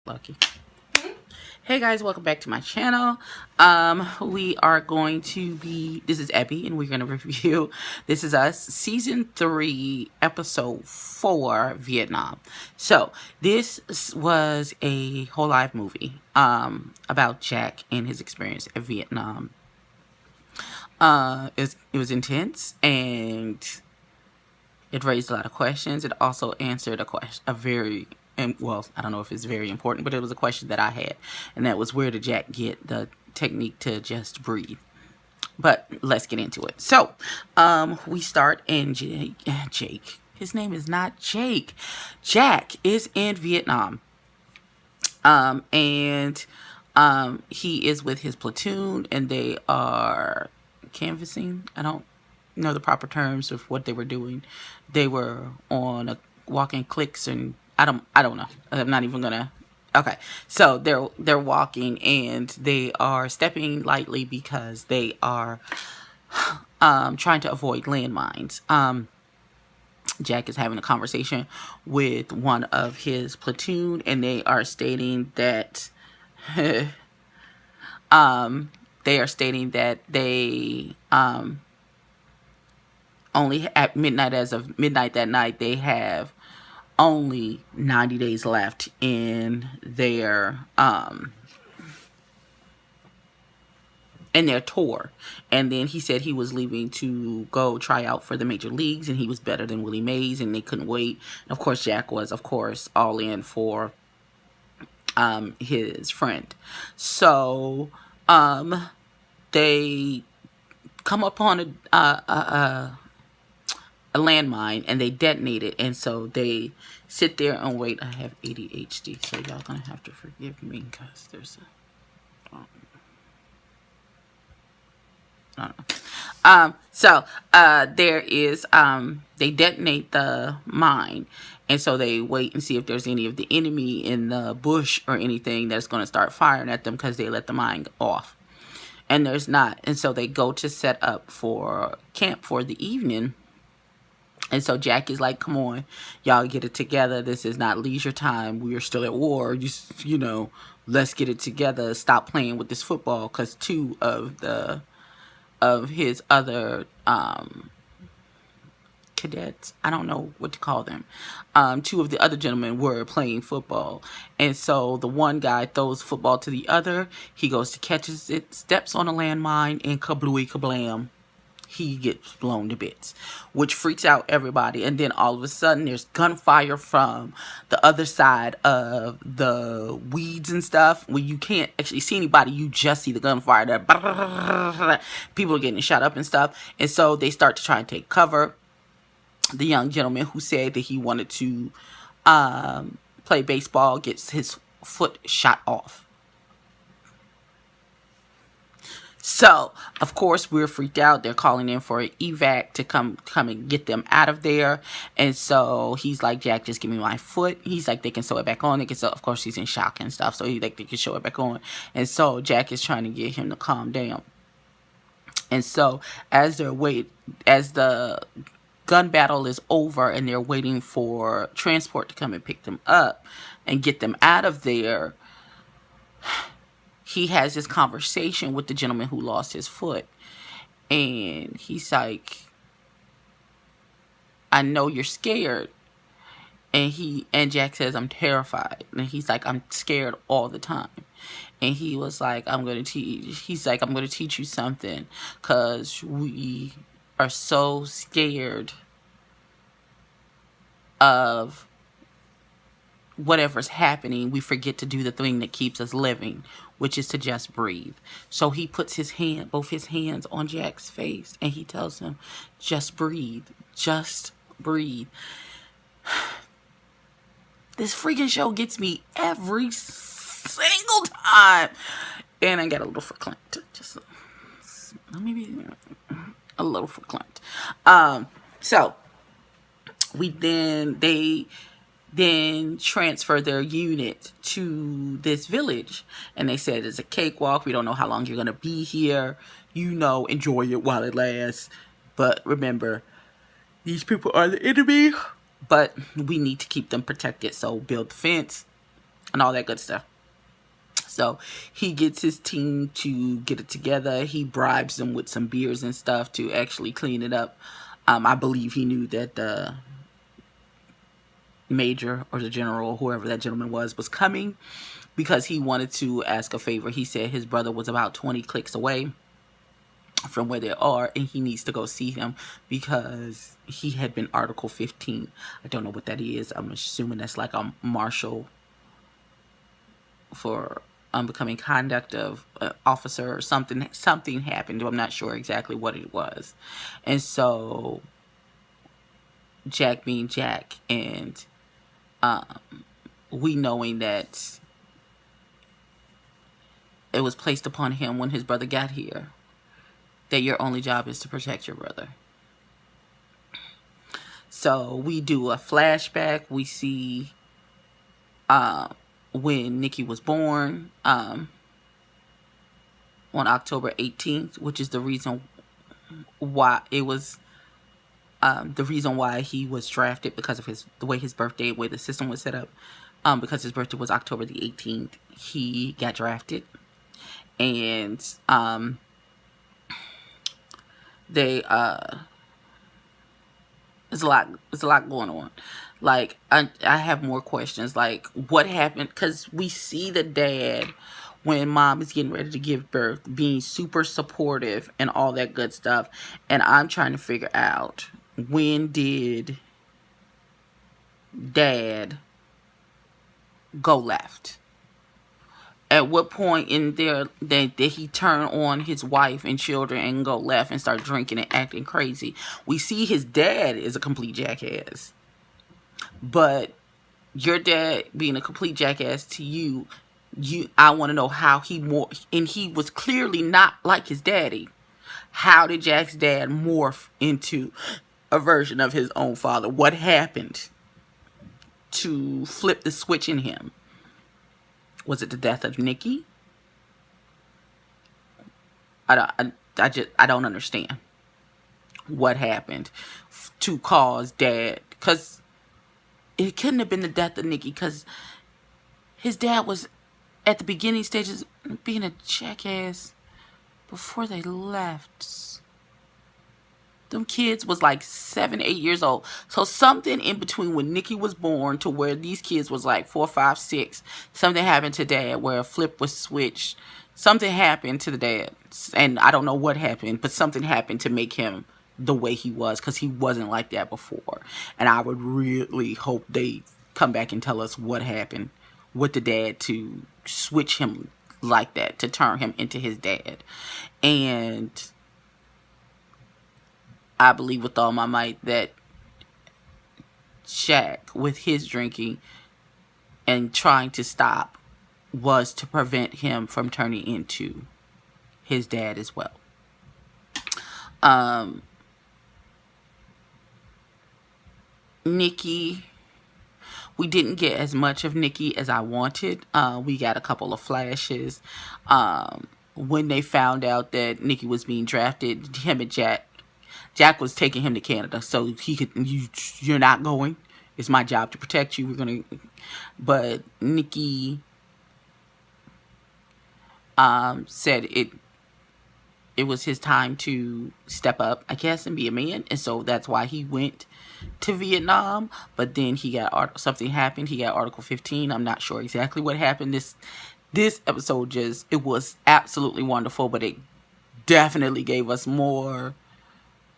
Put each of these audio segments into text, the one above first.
Lucky. Hey guys, welcome back to my channel. We are going to be, this is Ebbie, and we're going to review This Is Us, Season 3, Episode 4, Vietnam. So, this was a whole live movie about Jack and his experience at Vietnam. It was intense, and it raised a lot of questions. It also answered well, I don't know if it's very important, but it was a question that I had, and that was, where did Jack get the technique to just breathe? But let's get into it. So, we start in Jake. His name is not Jake. Jack is in Vietnam. And he is with his platoon, and they are canvassing. I don't know the proper terms of what they were doing. They were on walking clicks, and I don't know. I'm not even gonna. Okay, so they're walking, and they are stepping lightly because they are trying to avoid landmines. Jack is having a conversation with one of his platoon, and they are stating that they only at midnight, as of midnight that night, they have only 90 days left in their tour. And then he said he was leaving to go try out for the major leagues, and he was better than Willie Mays, and they couldn't wait. And of course, Jack was, of course, all in for his friend. So they come upon a landmine, and they detonate it, and so they sit there and wait. I have ADHD, so y'all gonna have to forgive me because there's there is they detonate the mine, and so they wait and see if there's any of the enemy in the bush or anything that's going to start firing at them, because they let the mine off, and there's not. And so they go to set up for camp for the evening. And so Jack is like, come on, y'all, get it together. This is not leisure time. We are still at war. You know, let's get it together. Stop playing with this football. Because two of his other cadets, I don't know what to call them, two of the other gentlemen were playing football. And so the one guy throws football to the other. He goes to catch it, steps on a landmine, and kablooey kablam, he gets blown to bits, which freaks out everybody. And then all of a sudden, there's gunfire from the other side of the weeds and stuff, where you can't actually see anybody. You just see the gunfire. People are getting shot up and stuff. And so they start to try and take cover. The young gentleman who said that he wanted to play baseball gets his foot shot off. So, of course, we're freaked out. They're calling in for an evac to come and get them out of there. And so he's like, Jack, just give me my foot. He's like, they can sew it back on. They can sew, of course, he's in shock and stuff. So he's like, they can sew it back on. And so Jack is trying to get him to calm down. And so as the gun battle is over, and they're waiting for transport to come and pick them up and get them out of there, he has this conversation with the gentleman who lost his foot. And he's like, I know you're scared. And Jack says, I'm terrified. And he's like, I'm scared all the time. And he was like, I'm going to teach you something, because we are so scared of whatever's happening, we forget to do the thing that keeps us living, which is to just breathe. So he puts both his hands on Jack's face, and he tells him, just breathe. Just breathe. This freaking show gets me every single time. And I got a little verklempt. Just maybe a little verklempt. So they then transfer their unit to this village, and they said it's a cakewalk. We don't know how long you're going to be here. Enjoy it while it lasts. But remember, these people are the enemy, but we need to keep them protected. So build the fence, and all that good stuff. So he gets his team to get it together. He bribes them with some beers and stuff to actually clean it up. I believe he knew that the major or the general, whoever that gentleman was coming, because he wanted to ask a favor. He said his brother was about 20 clicks away from where they are, and he needs to go see him because he had been Article 15. I don't know what that is. I'm assuming that's like a marshal for unbecoming conduct of officer or something. Something happened. I'm not sure exactly what it was. And so Jack being Jack, and we knowing that it was placed upon him when his brother got here, that your only job is to protect your brother. So we do a flashback. We see when Nikki was born on October 18th, which is the reason why it was the reason why he was drafted, because of the way his birthday, the way the system was set up. Because his birthday was October the 18th, he got drafted. And they there's a lot going on. Like, I have more questions, like what happened, because we see the dad when mom is getting ready to give birth being super supportive and all that good stuff, and I'm trying to figure out, when did dad go left? At what point in there did he turn on his wife and children and go left and start drinking and acting crazy? We see his dad is a complete jackass. But your dad being a complete jackass to you, I want to know how and he was clearly not like his daddy. How did Jack's dad morph into a version of his own father? What happened to flip the switch in him? Was it the death of Nikki? I don't understand what happened to cause dad, because it couldn't have been the death of Nikki, because his dad was at the beginning stages being a jackass before they left. Them kids was like 7, 8 years old. So something in between when Nikki was born to where these kids was like 4, 5, 6, something happened to dad where a flip was switched. Something happened to the dad, and I don't know what happened, but something happened to make him the way he was, because he wasn't like that before. And I would really hope they come back and tell us what happened with the dad to switch him like that, to turn him into his dad. And I believe with all my might that Shaq, with his drinking and trying to stop, was to prevent him from turning into his dad as well. Nikki, we didn't get as much of Nikki as I wanted. We got a couple of flashes. When they found out that Nikki was being drafted, him and Jack was taking him to Canada, so he could. You're not going. It's my job to protect you. But Nikki said it was his time to step up, I guess, and be a man, and so that's why he went to Vietnam. But then something happened. He got Article 15. I'm not sure exactly what happened. This episode it was absolutely wonderful, but it definitely gave us more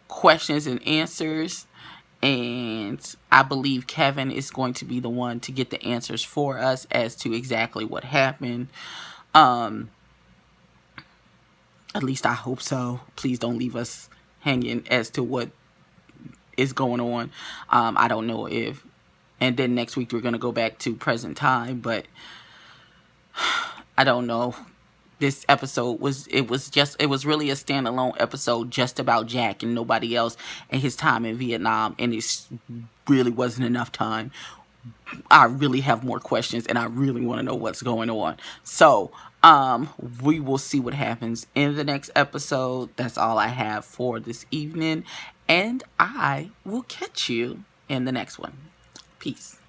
questions and answers, and I believe Kevin is going to be the one to get the answers for us as to exactly what happened. At least I hope so. Please don't leave us hanging as to what is going on. I don't know if, and then next week we're going to go back to present time, but I don't know. This episode was really a standalone episode just about Jack and nobody else and his time in Vietnam, and it really wasn't enough time. I really have more questions, and I really want to know what's going on. So, we will see what happens in the next episode. That's all I have for this evening, and I will catch you in the next one. Peace.